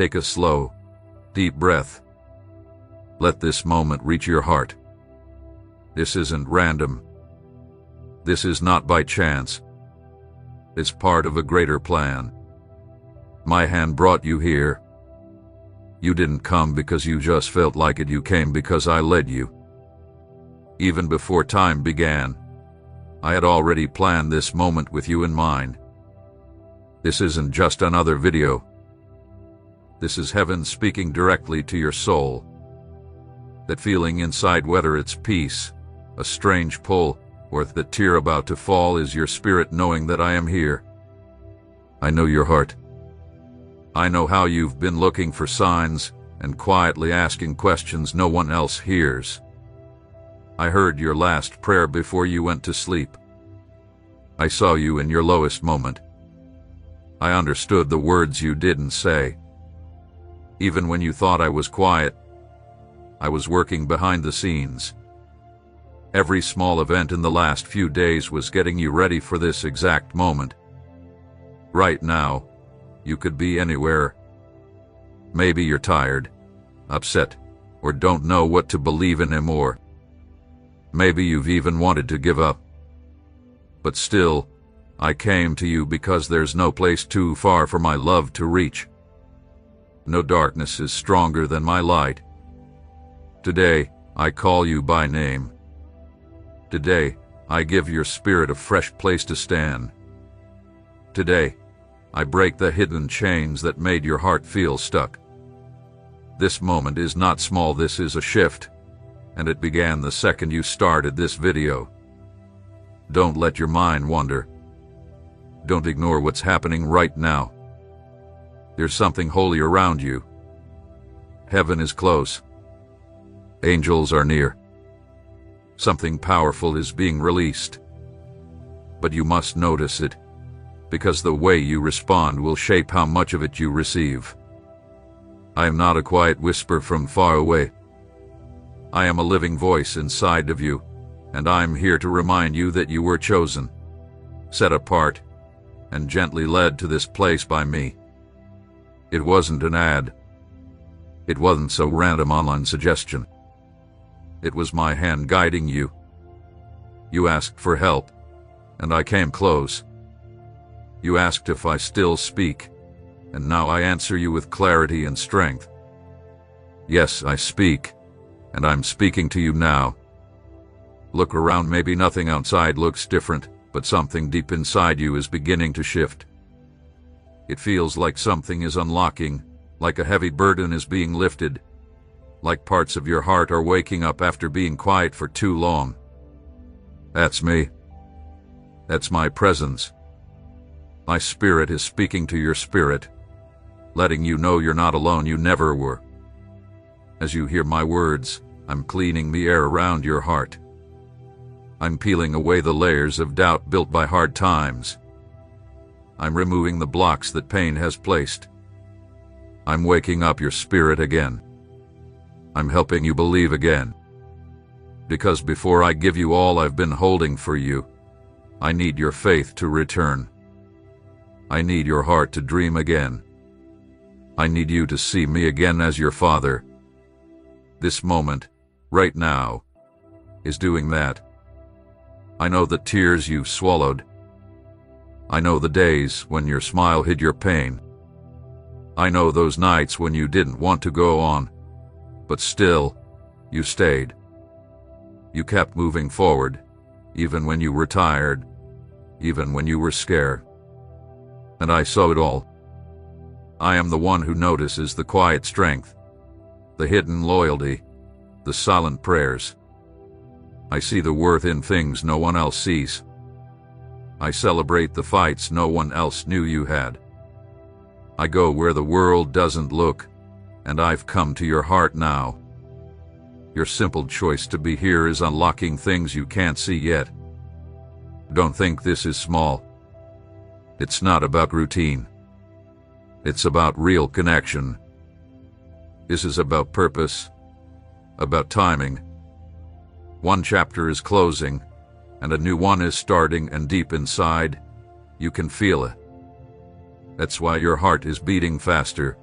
Take a slow, deep breath. Let this moment reach your heart. This isn't random. This is not by chance. It's part of a greater plan. My hand brought you here. You didn't come because you just felt like it. You came because I led you. Even before time began, I had already planned this moment with you in mind. This isn't just another video. This is heaven speaking directly to your soul. That feeling inside, whether it's peace, a strange pull, or the tear about to fall, is your spirit knowing that I am here. I know your heart. I know how you've been looking for signs and quietly asking questions no one else hears. I heard your last prayer before you went to sleep. I saw you in your lowest moment. I understood the words you didn't say. Even when you thought I was quiet, I was working behind the scenes. Every small event in the last few days was getting you ready for this exact moment. Right now, you could be anywhere. Maybe you're tired, upset, or don't know what to believe in anymore. Maybe you've even wanted to give up. But still, I came to you because there's no place too far for my love to reach. No darkness is stronger than my light. Today, I call you by name. Today, I give your spirit a fresh place to stand. Today, I break the hidden chains that made your heart feel stuck. This moment is not small, this is a shift, and it began the second you started this video. Don't let your mind wander. Don't ignore what's happening right now. There's something holy around you. Heaven is close. Angels are near. Something powerful is being released. But you must notice it, because the way you respond will shape how much of it you receive. I am not a quiet whisper from far away. I am a living voice inside of you, and I'm here to remind you that you were chosen, set apart, and gently led to this place by me. It wasn't an ad. It wasn't some random online suggestion. It was my hand guiding you. You asked for help, and I came close. You asked if I still speak, and now I answer you with clarity and strength. Yes, I speak, and I'm speaking to you now. Look around, maybe nothing outside looks different, but something deep inside you is beginning to shift. It feels like something is unlocking, like a heavy burden is being lifted, like parts of your heart are waking up after being quiet for too long. That's me. That's my presence. My spirit is speaking to your spirit, letting you know you're not alone, you never were. As you hear my words, I'm cleaning the air around your heart. I'm peeling away the layers of doubt built by hard times. I'm removing the blocks that pain has placed. I'm waking up your spirit again. I'm helping you believe again. Because before I give you all I've been holding for you, I need your faith to return. I need your heart to dream again. I need you to see me again as your father. This moment, right now, is doing that. I know the tears you've swallowed. I know the days when your smile hid your pain. I know those nights when you didn't want to go on, but still, you stayed. You kept moving forward, even when you were tired, even when you were scared. And I saw it all. I am the one who notices the quiet strength, the hidden loyalty, the silent prayers. I see the worth in things no one else sees. I celebrate the fights no one else knew you had. I go where the world doesn't look, and I've come to your heart now. Your simple choice to be here is unlocking things you can't see yet. Don't think this is small. It's not about routine. It's about real connection. This is about purpose, about timing. One chapter is closing, and a new one is starting, and deep inside, you can feel it. That's why your heart is beating faster.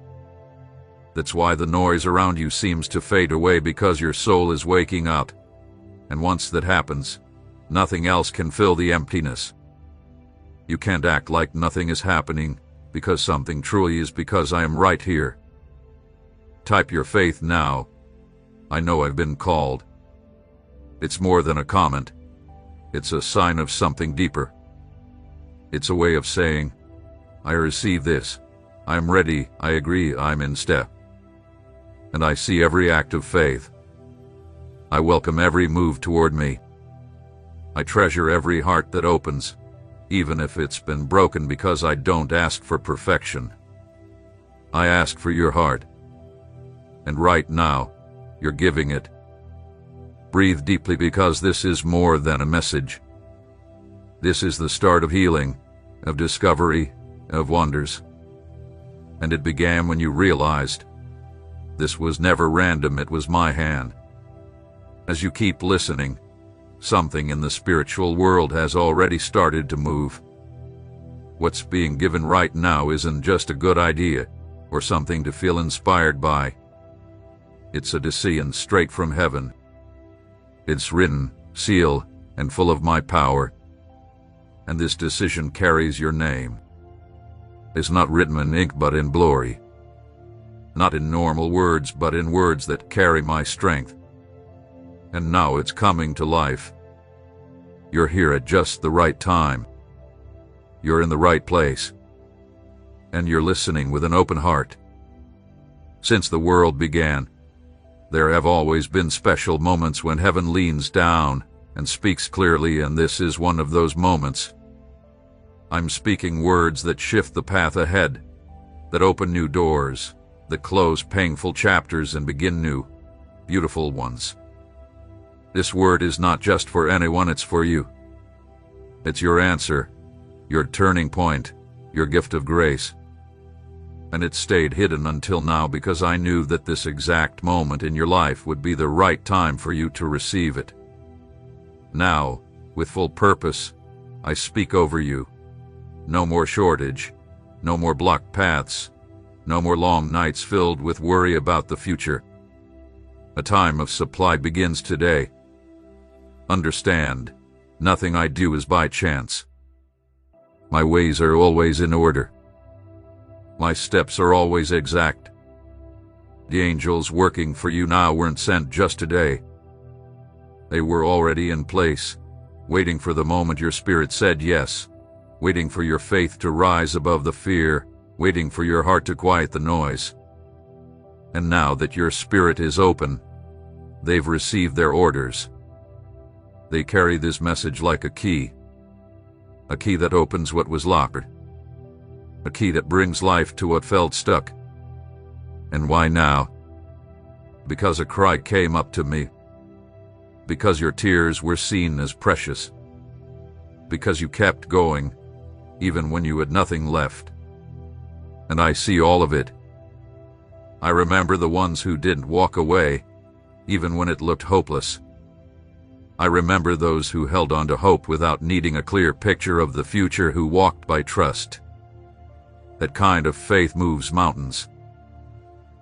That's why the noise around you seems to fade away, because your soul is waking up. And once that happens, nothing else can fill the emptiness. You can't act like nothing is happening, because something truly is, because I am right here. Type your faith now. I know I've been called. It's more than a comment. It's a sign of something deeper. It's a way of saying, I receive this. I'm ready, I agree, I'm in step. And I see every act of faith. I welcome every move toward me. I treasure every heart that opens, even if it's been broken, because I don't ask for perfection. I ask for your heart. And right now, you're giving it. Breathe deeply, because this is more than a message. This is the start of healing, of discovery, of wonders. And it began when you realized this was never random, it was my hand. As you keep listening, something in the spiritual world has already started to move. What's being given right now isn't just a good idea or something to feel inspired by. It's a decision straight from heaven. It's written, sealed, and full of my power. And this decision carries your name. It's not written in ink but in glory. Not in normal words but in words that carry my strength. And now it's coming to life. You're here at just the right time. You're in the right place. And you're listening with an open heart. Since the world began, there have always been special moments when heaven leans down and speaks clearly, and this is one of those moments. I'm speaking words that shift the path ahead, that open new doors, that close painful chapters and begin new, beautiful ones. This word is not just for anyone, it's for you. It's your answer, your turning point, your gift of grace. And it stayed hidden until now because I knew that this exact moment in your life would be the right time for you to receive it. Now, with full purpose, I speak over you. No more shortage, no more blocked paths, no more long nights filled with worry about the future. A time of supply begins today. Understand, nothing I do is by chance. My ways are always in order. My steps are always exact. The angels working for you now weren't sent just today. They were already in place, waiting for the moment your spirit said yes, waiting for your faith to rise above the fear, waiting for your heart to quiet the noise. And now that your spirit is open, they've received their orders. They carry this message like a key that opens what was locked, a key that brings life to what felt stuck. And why now? Because a cry came up to me. Because your tears were seen as precious. Because you kept going, even when you had nothing left. And I see all of it. I remember the ones who didn't walk away, even when it looked hopeless. I remember those who held on to hope without needing a clear picture of the future, who walked by trust. That kind of faith moves mountains.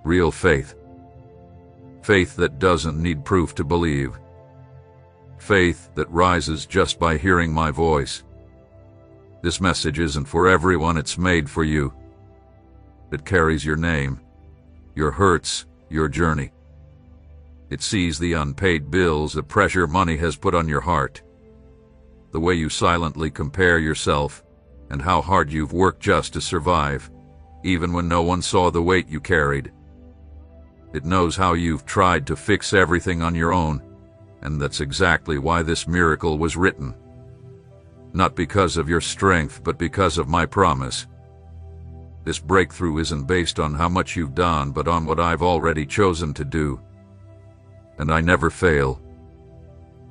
Real faith. Faith that doesn't need proof to believe. Faith that rises just by hearing my voice. This message isn't for everyone, it's made for you. It carries your name, your hurts, your journey. It sees the unpaid bills, the pressure money has put on your heart, the way you silently compare yourself, and how hard you've worked just to survive, even when no one saw the weight you carried. It knows how you've tried to fix everything on your own, and that's exactly why this miracle was written. Not because of your strength, but because of my promise. This breakthrough isn't based on how much you've done, but on what I've already chosen to do. And I never fail.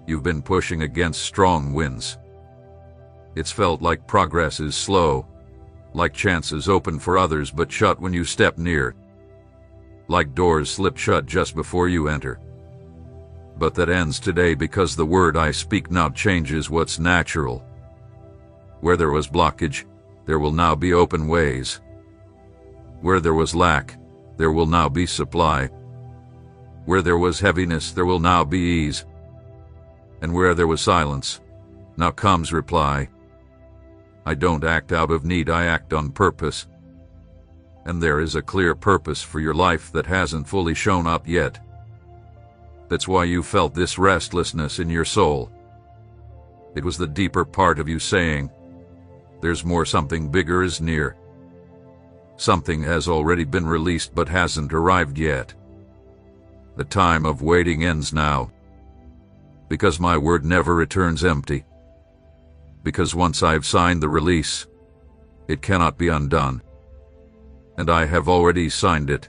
You've been pushing against strong winds. It's felt like progress is slow, like chances open for others but shut when you step near, like doors slip shut just before you enter. But that ends today, because the word I speak now changes what's natural. Where there was blockage, there will now be open ways. Where there was lack, there will now be supply. Where there was heaviness, there will now be ease. And where there was silence, now comes reply. I don't act out of need, I act on purpose. And there is a clear purpose for your life that hasn't fully shown up yet. That's why you felt this restlessness in your soul. It was the deeper part of you saying, there's more, something bigger is near. Something has already been released but hasn't arrived yet. The time of waiting ends now. Because my word never returns empty. Because once I've signed the release, it cannot be undone. And I have already signed it.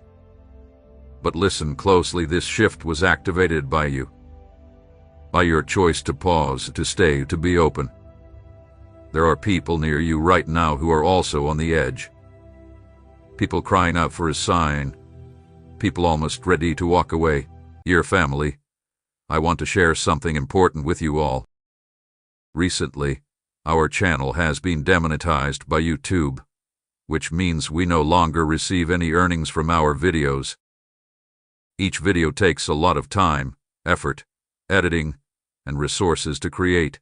But listen closely, this shift was activated by you. By your choice to pause, to stay, to be open. There are people near you right now who are also on the edge. People crying out for a sign. People almost ready to walk away. Dear family, I want to share something important with you all. Recently, our channel has been demonetized by YouTube, which means we no longer receive any earnings from our videos. Each video takes a lot of time, effort, editing, and resources to create,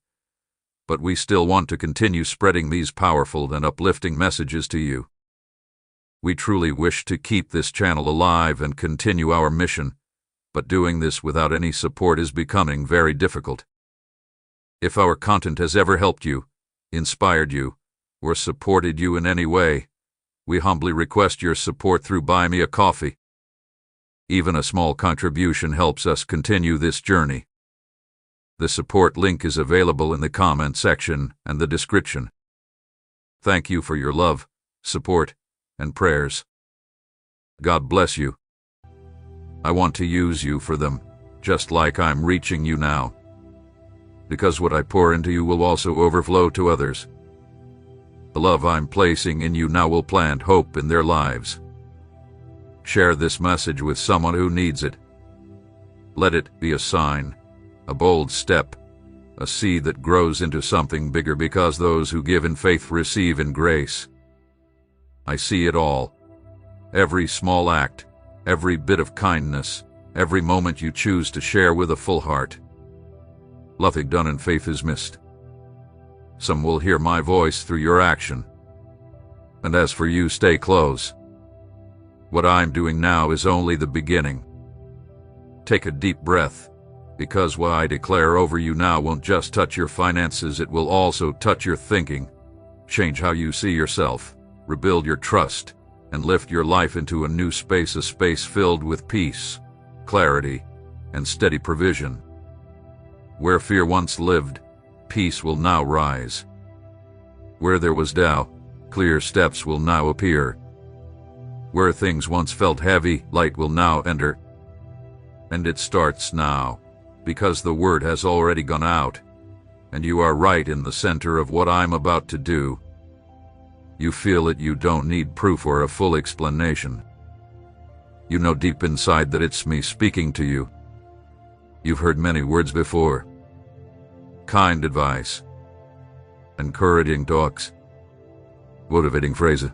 but we still want to continue spreading these powerful and uplifting messages to you. We truly wish to keep this channel alive and continue our mission, but doing this without any support is becoming very difficult. If our content has ever helped you, inspired you, or supported you in any way, we humbly request your support through Buy Me a Coffee. Even a small contribution helps us continue this journey. The support link is available in the comment section and the description. Thank you for your love, support, and prayers. God bless you. I want to use you for them, just like I'm reaching you now. Because what I pour into you will also overflow to others. The love I'm placing in you now will plant hope in their lives. Share this message with someone who needs it. Let it be a sign, a bold step, a seed that grows into something bigger, because those who give in faith receive in grace. I see it all. Every small act, every bit of kindness, every moment you choose to share with a full heart. Nothing done in faith is missed. Some will hear my voice through your action. And as for you, stay close. What I'm doing now is only the beginning. Take a deep breath, because what I declare over you now won't just touch your finances, it will also touch your thinking, change how you see yourself, rebuild your trust, and lift your life into a new space, a space filled with peace, clarity, and steady provision. Where fear once lived, peace will now rise. Where there was doubt, clear steps will now appear. Where things once felt heavy, light will now enter. And it starts now, because the word has already gone out, and you are right in the center of what I'm about to do. You feel it, you don't need proof or a full explanation. You know deep inside that it's me speaking to you. You've heard many words before. Kind advice, encouraging talks, motivating phrases.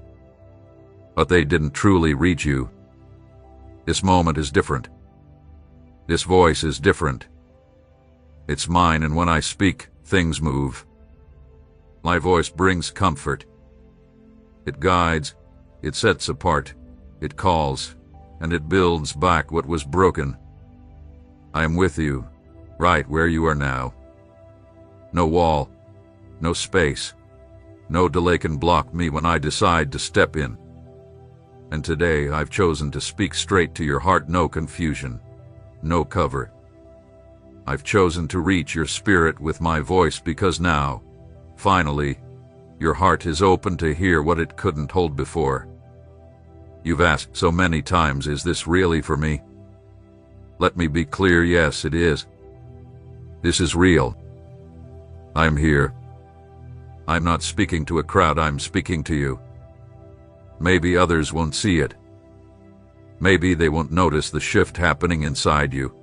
But they didn't truly reach you. This moment is different. This voice is different. It's mine, and when I speak, things move. My voice brings comfort. It guides, it sets apart, it calls, and it builds back what was broken. I am with you, right where you are now. No wall, no space, no delay can block me when I decide to step in. And today I've chosen to speak straight to your heart, no confusion, no cover. I've chosen to reach your spirit with my voice, because now, finally, your heart is open to hear what it couldn't hold before. You've asked so many times, is this really for me? Let me be clear, yes, it is. This is real. I'm here. I'm not speaking to a crowd, I'm speaking to you. Maybe others won't see it. Maybe they won't notice the shift happening inside you.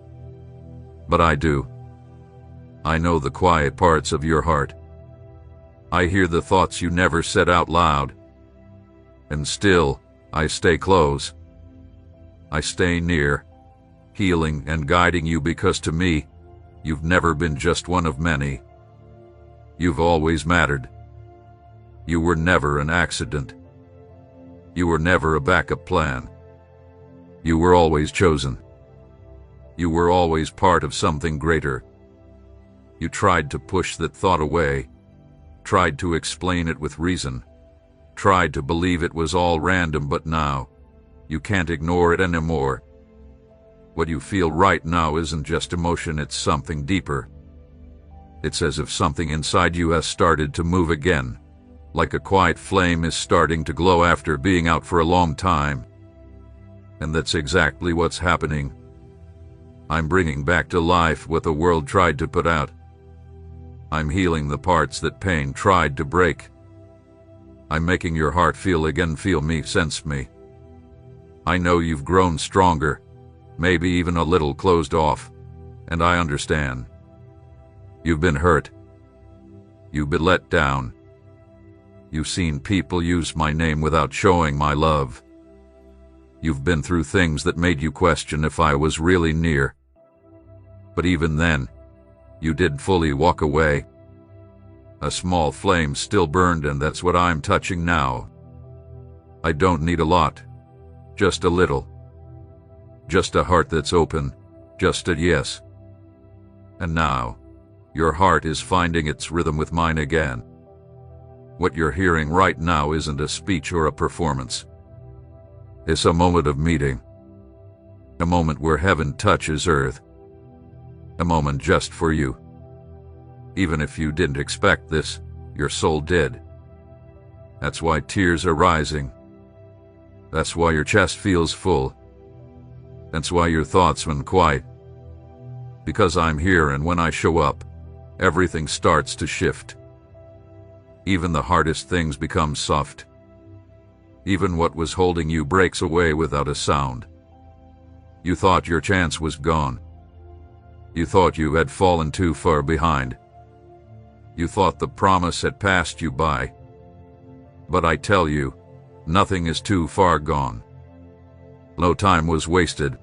But I do. I know the quiet parts of your heart. I hear the thoughts you never said out loud. And still, I stay close. I stay near, healing and guiding you because to me, you've never been just one of many. You've always mattered. You were never an accident. You were never a backup plan. You were always chosen. You were always part of something greater. You tried to push that thought away, tried to explain it with reason, tried to believe it was all random, but now, you can't ignore it anymore. What you feel right now isn't just emotion, it's something deeper. It's as if something inside you has started to move again, like a quiet flame is starting to glow after being out for a long time. And that's exactly what's happening. I'm bringing back to life what the world tried to put out. I'm healing the parts that pain tried to break. I'm making your heart feel again, feel me, sense me. I know you've grown stronger, maybe even a little closed off, and I understand. You've been hurt. You've been let down. You've seen people use my name without showing my love. You've been through things that made you question if I was really near. But even then, you did fully walk away. A small flame still burned, and that's what I'm touching now. I don't need a lot, just a little. Just a heart that's open, just a yes. And now, your heart is finding its rhythm with mine again. What you're hearing right now isn't a speech or a performance. It's a moment of meeting. A moment where heaven touches earth. A moment just for you. Even if you didn't expect this, your soul did. That's why tears are rising. That's why your chest feels full. That's why your thoughts went quiet. Because I'm here, and when I show up, everything starts to shift. Even the hardest things become soft. Even what was holding you breaks away without a sound. You thought your chance was gone. You thought you had fallen too far behind. You thought the promise had passed you by. But I tell you, nothing is too far gone. No time was wasted.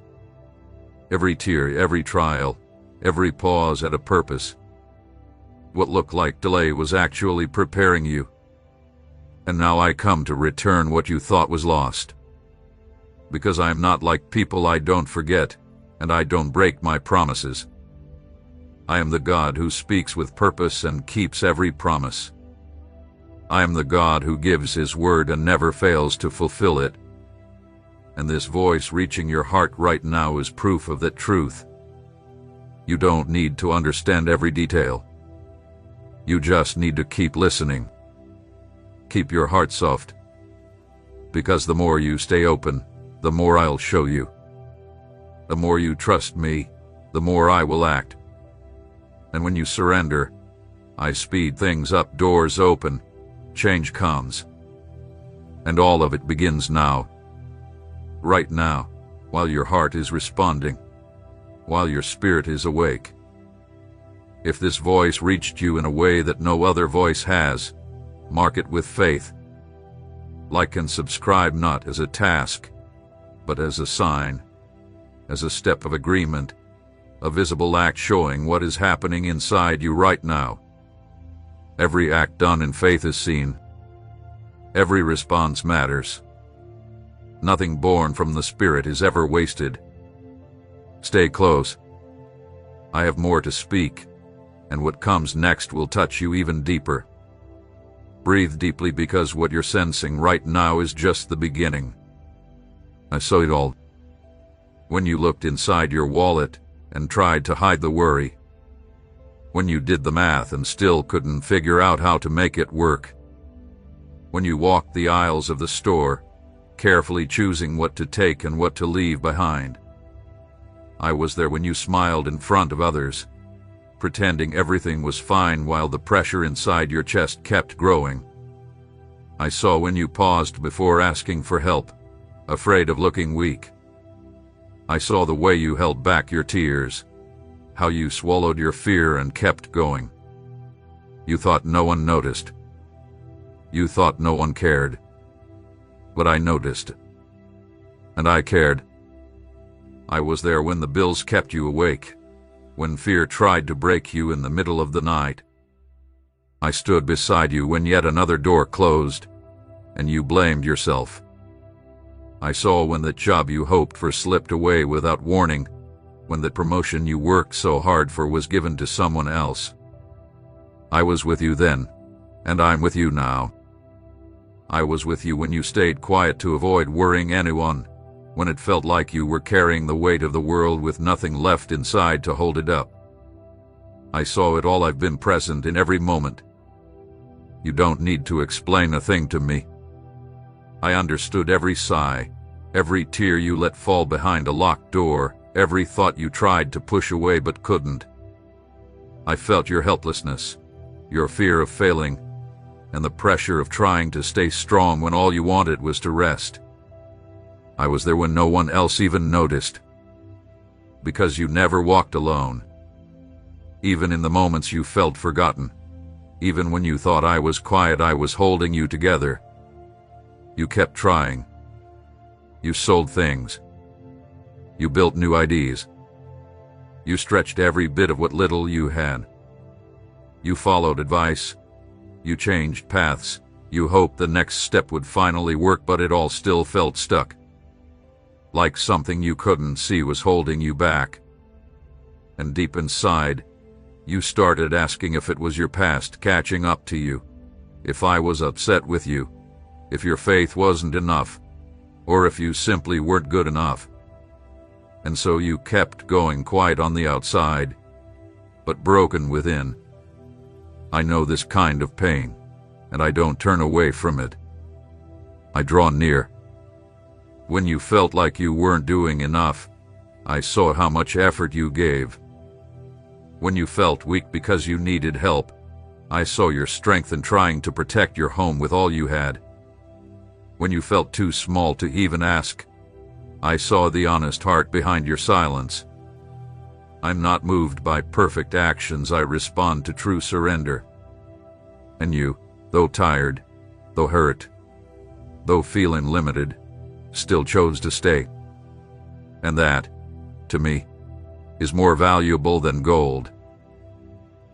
Every tear, every trial, every pause had a purpose. What looked like delay was actually preparing you. And now I come to return what you thought was lost. Because I am not like people, I don't forget, and I don't break my promises. I am the God who speaks with purpose and keeps every promise. I am the God who gives His word and never fails to fulfill it. And this voice reaching your heart right now is proof of that truth. You don't need to understand every detail. You just need to keep listening. Keep your heart soft. Because the more you stay open, the more I'll show you. The more you trust me, the more I will act. And when you surrender, I speed things up, doors open, change comes. And all of it begins now. Right now, while your heart is responding, while your spirit is awake. If this voice reached you in a way that no other voice has, mark it with faith. Like and subscribe not as a task, but as a sign, as a step of agreement, a visible act showing what is happening inside you right now. Every act done in faith is seen. Every response matters. Nothing born from the Spirit is ever wasted. Stay close. I have more to speak, and what comes next will touch you even deeper. Breathe deeply, because what you're sensing right now is just the beginning. I saw it all. When you looked inside your wallet and tried to hide the worry. When you did the math and still couldn't figure out how to make it work. When you walked the aisles of the store, carefully choosing what to take and what to leave behind. I was there when you smiled in front of others, pretending everything was fine while the pressure inside your chest kept growing. I saw when you paused before asking for help, afraid of looking weak. I saw the way you held back your tears, how you swallowed your fear and kept going. You thought no one noticed. You thought no one cared. But I noticed. And I cared. I was there when the bills kept you awake, when fear tried to break you in the middle of the night. I stood beside you when yet another door closed, and you blamed yourself. I saw when the job you hoped for slipped away without warning, when the promotion you worked so hard for was given to someone else. I was with you then, and I'm with you now. I was with you when you stayed quiet to avoid worrying anyone, when it felt like you were carrying the weight of the world with nothing left inside to hold it up. I saw it all. I've been present in every moment. You don't need to explain a thing to me. I understood every sigh, every tear you let fall behind a locked door, every thought you tried to push away but couldn't. I felt your helplessness, your fear of failing, and the pressure of trying to stay strong when all you wanted was to rest. I was there when no one else even noticed, because you never walked alone. Even in the moments you felt forgotten, even when you thought I was quiet, I was holding you together. You kept trying. You sold things. You built new ideas. You stretched every bit of what little you had. You followed advice. You changed paths. You hoped the next step would finally work, but it all still felt stuck. Like something you couldn't see was holding you back. And deep inside, you started asking if it was your past catching up to you, if I was upset with you, if your faith wasn't enough, or if you simply weren't good enough. And so you kept going, quiet on the outside, but broken within. I know this kind of pain, and I don't turn away from it. I draw near. When you felt like you weren't doing enough, I saw how much effort you gave. When you felt weak because you needed help, I saw your strength in trying to protect your home with all you had. When you felt too small to even ask, I saw the honest heart behind your silence. I'm not moved by perfect actions, I respond to true surrender. And you, though tired, though hurt, though feeling limited, still chose to stay. And that, to me, is more valuable than gold.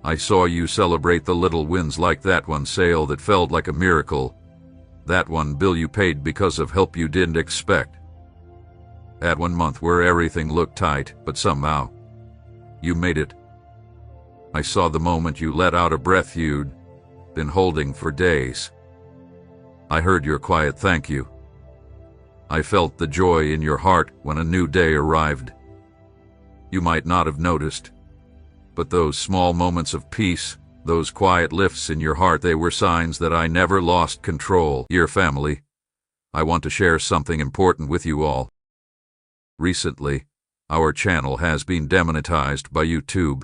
I saw you celebrate the little wins, like that one sale that felt like a miracle, that one bill you paid because of help you didn't expect, that one month where everything looked tight, but somehow you made it. I saw the moment you let out a breath you'd been holding for days. I heard your quiet thank you. I felt the joy in your heart when a new day arrived. You might not have noticed, but those small moments of peace, those quiet lifts in your heart, they were signs that I never lost control. Dear family, I want to share something important with you all. Recently, our channel has been demonetized by YouTube,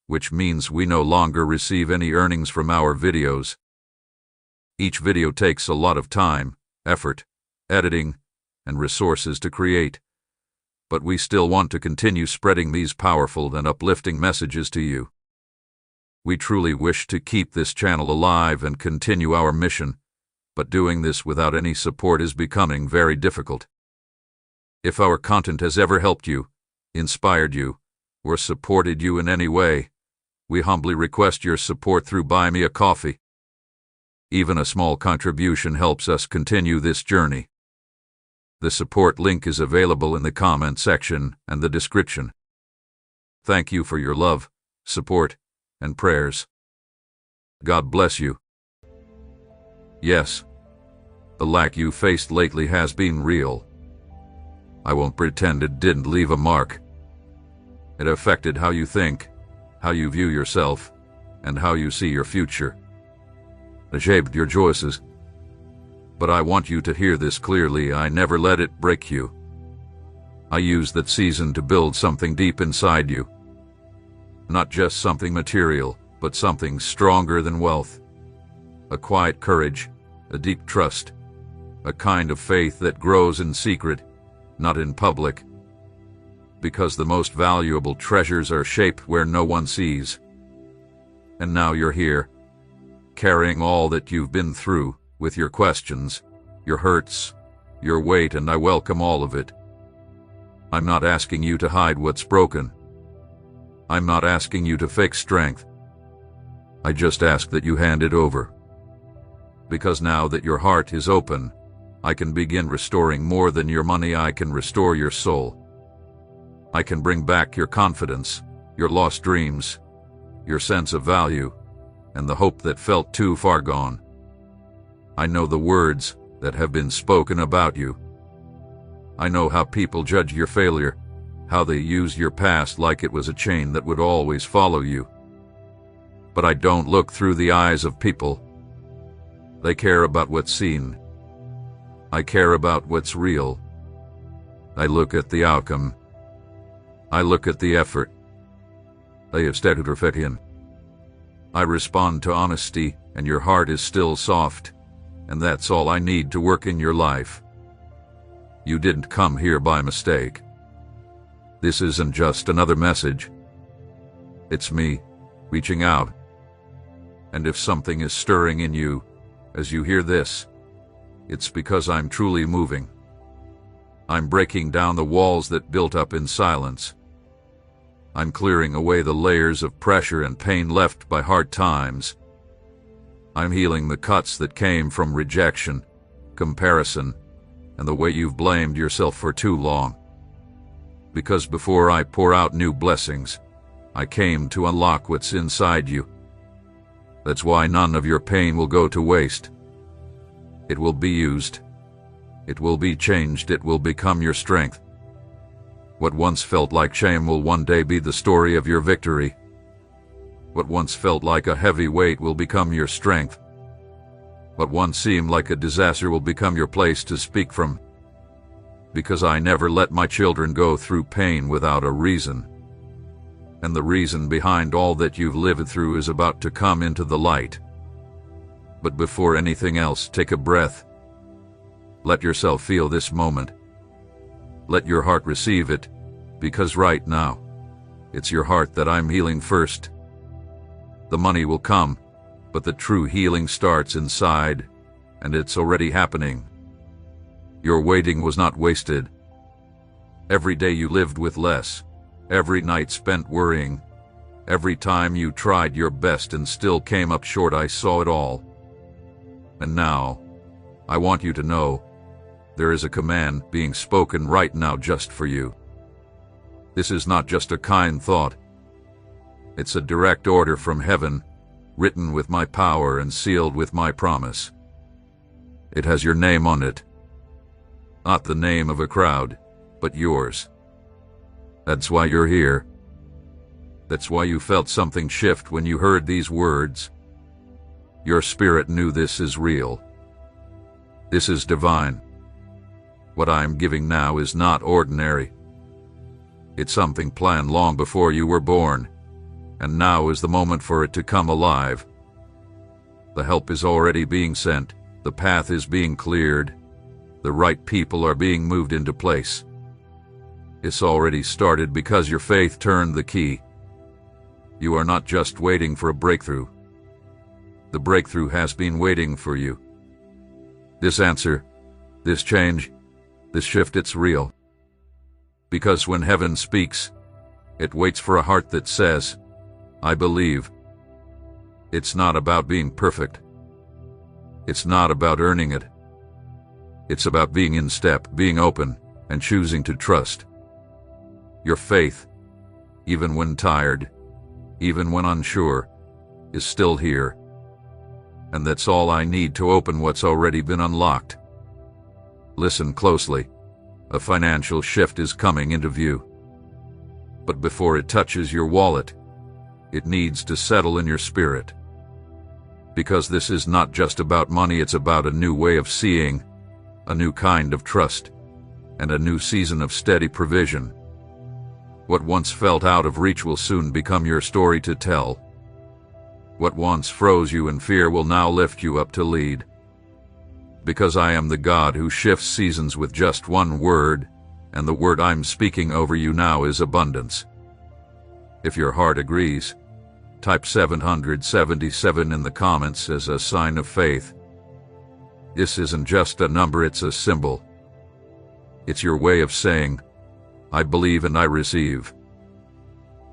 which means we no longer receive any earnings from our videos. Each video takes a lot of time, effort, editing, and resources to create, but we still want to continue spreading these powerful and uplifting messages to you. We truly wish to keep this channel alive and continue our mission, but doing this without any support is becoming very difficult. If our content has ever helped you, inspired you, or supported you in any way, we humbly request your support through Buy Me a Coffee. Even a small contribution helps us continue this journey. The support link is available in the comment section and the description. Thank you for your love, support, and prayers. God bless you. Yes, the lack you faced lately has been real. I won't pretend it didn't leave a mark. It affected how you think, how you view yourself, and how you see your future. It shaped your choices. But I want you to hear this clearly. I never let it break you. I used that season to build something deep inside you. Not just something material, but something stronger than wealth. A quiet courage, a deep trust, a kind of faith that grows in secret, not in public. Because the most valuable treasures are shaped where no one sees. And now you're here, carrying all that you've been through, with your questions, your hurts, your weight, and I welcome all of it. I'm not asking you to hide what's broken. I'm not asking you to fake strength. I just ask that you hand it over. Because now that your heart is open, I can begin restoring more than your money. I can restore your soul. I can bring back your confidence, your lost dreams, your sense of value, and the hope that felt too far gone. I know the words that have been spoken about you. I know how people judge your failure, how they use your past like it was a chain that would always follow you. But I don't look through the eyes of people. They care about what's seen. I care about what's real. I look at the outcome. I look at the effort. I respond to honesty, and your heart is still soft, and that's all I need to work in your life. You didn't come here by mistake. This isn't just another message. It's me, reaching out. And if something is stirring in you as you hear this, it's because I'm truly moving. I'm breaking down the walls that built up in silence. I'm clearing away the layers of pressure and pain left by hard times. I'm healing the cuts that came from rejection, comparison, and the way you've blamed yourself for too long. Because before I pour out new blessings, I came to unlock what's inside you. That's why none of your pain will go to waste. It will be used. It will be changed. It will become your strength. What once felt like shame will one day be the story of your victory. What once felt like a heavy weight will become your strength. What once seemed like a disaster will become your place to speak from. Because I never let my children go through pain without a reason. And the reason behind all that you've lived through is about to come into the light. But before anything else, take a breath. Let yourself feel this moment. Let your heart receive it, because right now, it's your heart that I'm healing first. The money will come, but the true healing starts inside, and it's already happening. Your waiting was not wasted. Every day you lived with less, every night spent worrying, every time you tried your best and still came up short, I saw it all. And now, I want you to know, there is a command being spoken right now just for you. This is not just a kind thought. It's a direct order from heaven, written with my power and sealed with my promise. It has your name on it. Not the name of a crowd, but yours. That's why you're here. That's why you felt something shift when you heard these words. Your spirit knew this is real. This is divine. What I'm giving now is not ordinary. It's something planned long before you were born, and now is the moment for it to come alive. The help is already being sent, the path is being cleared, the right people are being moved into place. It's already started because your faith turned the key. You are not just waiting for a breakthrough. The breakthrough has been waiting for you. This answer, this change, this shift, it's real. Because when heaven speaks, it waits for a heart that says, I believe. It's not about being perfect. It's not about earning it. It's about being in step, being open, and choosing to trust. Your faith, even when tired, even when unsure, is still here. And that's all I need to open what's already been unlocked. Listen closely. A financial shift is coming into view. But before it touches your wallet, it needs to settle in your spirit. Because this is not just about money, it's about a new way of seeing, a new kind of trust, and a new season of steady provision. What once felt out of reach will soon become your story to tell. What once froze you in fear will now lift you up to lead. Because I am the God who shifts seasons with just one word, and the word I'm speaking over you now is abundance. If your heart agrees, type 777 in the comments as a sign of faith. This isn't just a number, it's a symbol. It's your way of saying, I believe and I receive.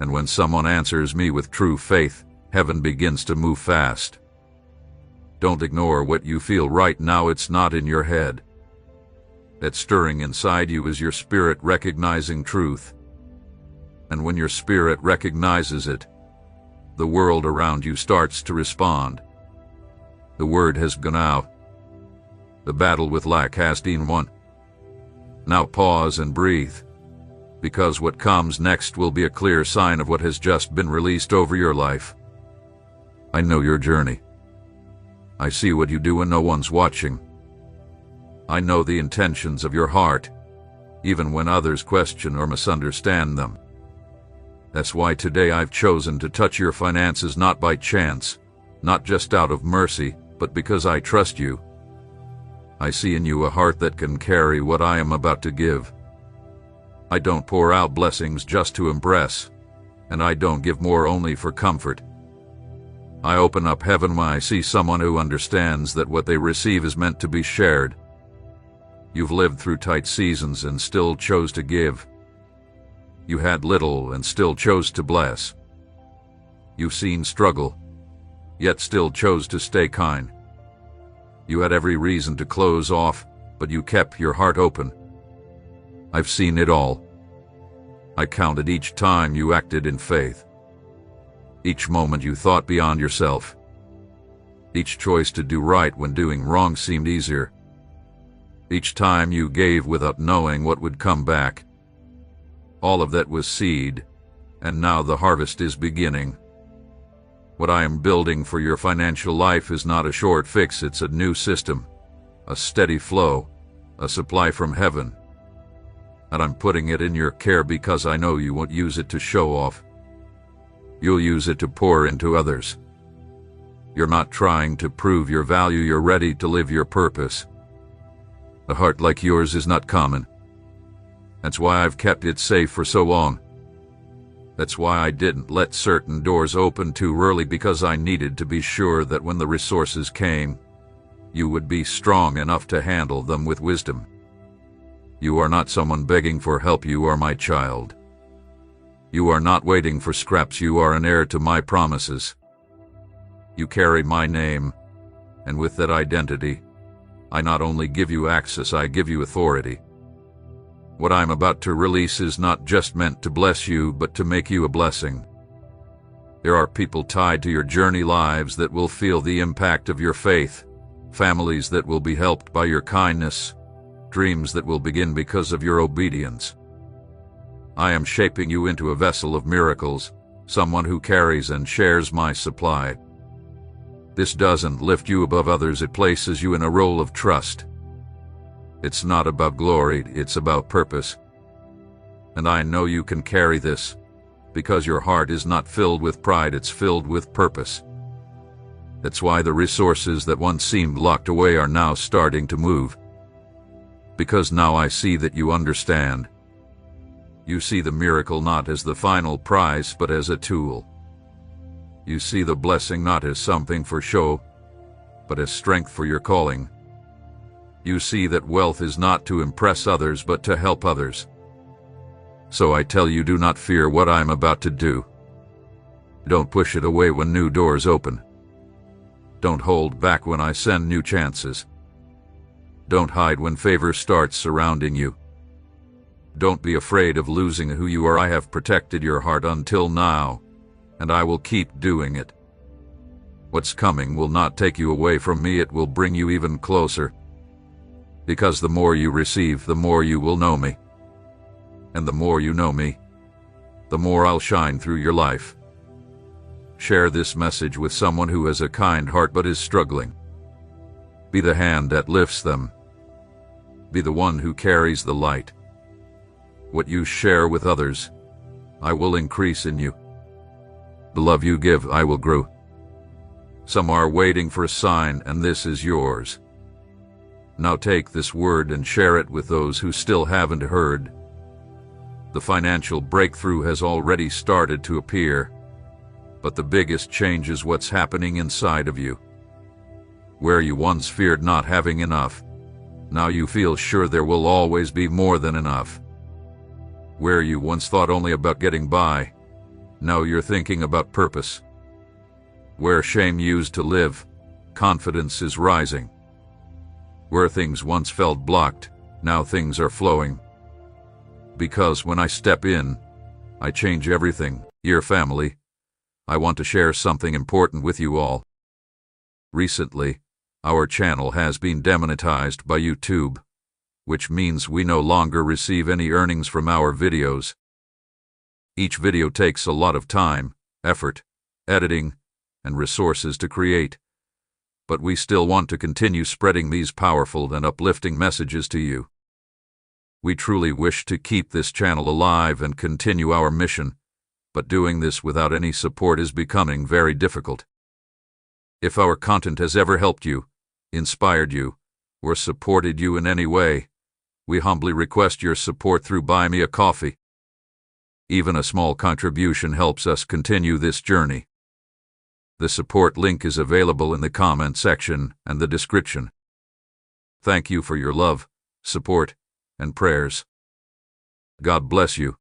And when someone answers me with true faith, heaven begins to move fast. Don't ignore what you feel right now. It's not in your head. That stirring inside you is your spirit recognizing truth. And when your spirit recognizes it, the world around you starts to respond. The word has gone out. The battle with lack has been won. Now pause and breathe, because what comes next will be a clear sign of what has just been released over your life. I know your journey. I see what you do when no one's watching. I know the intentions of your heart, even when others question or misunderstand them. That's why today I've chosen to touch your finances, not by chance, not just out of mercy, but because I trust you. I see in you a heart that can carry what I am about to give. I don't pour out blessings just to impress, and I don't give more only for comfort. I open up heaven when I see someone who understands that what they receive is meant to be shared. You've lived through tight seasons and still chose to give. You had little and still chose to bless. You've seen struggle, yet still chose to stay kind. You had every reason to close off, but you kept your heart open. I've seen it all. I counted each time you acted in faith. Each moment you thought beyond yourself. Each choice to do right when doing wrong seemed easier. Each time you gave without knowing what would come back. All of that was seed, and now the harvest is beginning. What I am building for your financial life is not a short fix, it's a new system, a steady flow, a supply from heaven. And I'm putting it in your care because I know you won't use it to show off. You'll use it to pour into others. You're not trying to prove your value, you're ready to live your purpose. A heart like yours is not common. That's why I've kept it safe for so long. That's why I didn't let certain doors open too early, because I needed to be sure that when the resources came, you would be strong enough to handle them with wisdom. You are not someone begging for help, you are my child. You are not waiting for scraps, you are an heir to my promises. You carry my name, and with that identity, I not only give you access, I give you authority. What I'm about to release is not just meant to bless you, but to make you a blessing. There are people tied to your journey, lives that will feel the impact of your faith, families that will be helped by your kindness, dreams that will begin because of your obedience. I am shaping you into a vessel of miracles, someone who carries and shares my supply. This doesn't lift you above others, it places you in a role of trust. It's not about glory, it's about purpose. And I know you can carry this, because your heart is not filled with pride, it's filled with purpose. That's why the resources that once seemed locked away are now starting to move. Because now I see that you understand. You see the miracle not as the final prize, but as a tool. You see the blessing not as something for show, but as strength for your calling. You see that wealth is not to impress others, but to help others. So I tell you, do not fear what I'm about to do. Don't push it away when new doors open. Don't hold back when I send new chances. Don't hide when favor starts surrounding you. Don't be afraid of losing who you are. I have protected your heart until now, and I will keep doing it. What's coming will not take you away from me, it will bring you even closer. Because the more you receive, the more you will know me. And the more you know me, the more I'll shine through your life. Share this message with someone who has a kind heart but is struggling. Be the hand that lifts them. Be the one who carries the light. What you share with others, I will increase in you. The love you give, I will grow. Some are waiting for a sign, and this is yours. Now take this word and share it with those who still haven't heard. The financial breakthrough has already started to appear, but the biggest change is what's happening inside of you. Where you once feared not having enough, now you feel sure there will always be more than enough. Where you once thought only about getting by, now you're thinking about purpose. Where shame used to live, confidence is rising. Where things once felt blocked, now things are flowing. Because when I step in, I change everything. Dear family, I want to share something important with you all. Recently, our channel has been demonetized by YouTube, which means we no longer receive any earnings from our videos. Each video takes a lot of time, effort, editing, and resources to create, but we still want to continue spreading these powerful and uplifting messages to you. We truly wish to keep this channel alive and continue our mission, but doing this without any support is becoming very difficult. If our content has ever helped you, inspired you, or supported you in any way, we humbly request your support through Buy Me a Coffee. Even a small contribution helps us continue this journey. The support link is available in the comment section and the description. Thank you for your love, support, and prayers. God bless you.